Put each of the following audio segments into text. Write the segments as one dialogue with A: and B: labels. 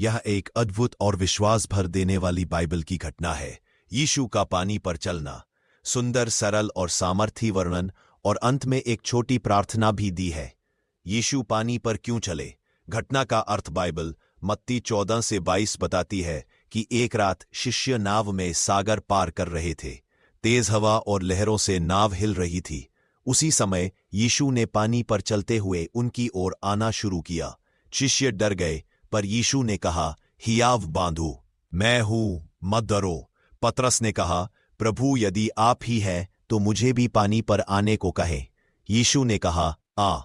A: यह एक अद्भुत और विश्वास भर देने वाली बाइबल की घटना है। यीशु का पानी पर चलना। सुंदर, सरल और सामर्थी वर्णन, और अंत में एक छोटी प्रार्थना भी दी है। यीशु पानी पर क्यों चले? घटना का अर्थ बाइबल मत्ती 14 से 22 बताती है कि एक रात शिष्य नाव में सागर पार कर रहे थे। तेज हवा और लहरों से नाव हिल रही थी। उसी समय यीशु ने पानी पर चलते हुए उनकी ओर आना शुरू किया। शिष्य डर गए, पर यीशु ने कहा, हियाव बांधो, मैं हूं, मत डरो। पतरस ने कहा, प्रभु, यदि आप ही हैं तो मुझे भी पानी पर आने को कहें। यीशु ने कहा, आ।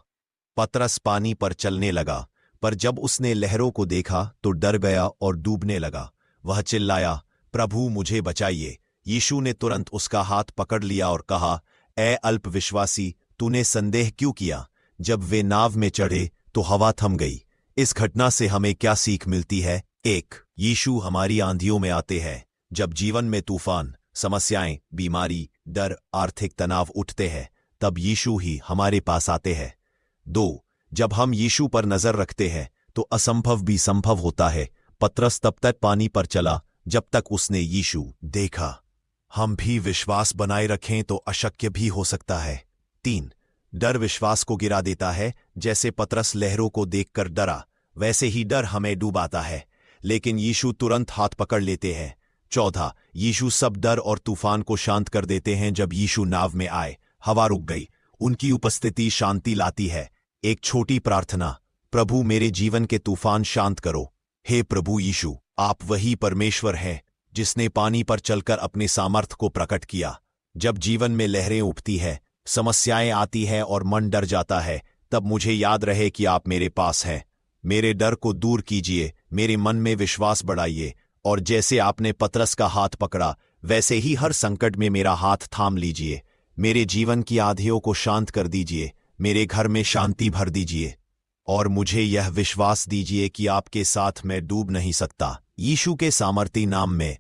A: पतरस पानी पर चलने लगा, पर जब उसने लहरों को देखा तो डर गया और डूबने लगा। वह चिल्लाया, प्रभु, मुझे बचाइए। यीशु ने तुरंत उसका हाथ पकड़ लिया और कहा, ए अल्पविश्वासी, तूने संदेह क्यों किया? जब वे नाव में चढ़े तो हवा थम गई। इस घटना से हमें क्या सीख मिलती है? 1. यीशु हमारी आंधियों में आते हैं। जब जीवन में तूफान, समस्याएं, बीमारी, डर, आर्थिक तनाव उठते हैं, तब यीशु ही हमारे पास आते हैं। 2. जब हम यीशु पर नजर रखते हैं तो असंभव भी संभव होता है। पतरस तब तक पानी पर चला जब तक उसने यीशु देखा। हम भी विश्वास बनाए रखें तो अशक्य भी हो सकता है। 3. डर विश्वास को गिरा देता है। जैसे पतरस लहरों को देखकर डरा, वैसे ही डर हमें डूबाता है, लेकिन यीशु तुरंत हाथ पकड़ लेते हैं। 4. यीशु सब डर और तूफान को शांत कर देते हैं। जब यीशु नाव में आए, हवा रुक गई। उनकी उपस्थिति शांति लाती है। एक छोटी प्रार्थना, प्रभु, मेरे जीवन के तूफान शांत करो। हे प्रभु यीशु, आप वही परमेश्वर हैं जिसने पानी पर चलकर अपने सामर्थ को प्रकट किया। जब जीवन में लहरें उठती है, समस्याएं आती हैं और मन डर जाता है, तब मुझे याद रहे कि आप मेरे पास हैं। मेरे डर को दूर कीजिए, मेरे मन में विश्वास बढ़ाइए, और जैसे आपने पतरस का हाथ पकड़ा, वैसे ही हर संकट में मेरा हाथ थाम लीजिए। मेरे जीवन की आंधियों को शांत कर दीजिए, मेरे घर में शांति भर दीजिए, और मुझे यह विश्वास दीजिए कि आपके साथ मैं डूब नहीं सकता। यीशु के सामर्थी नाम में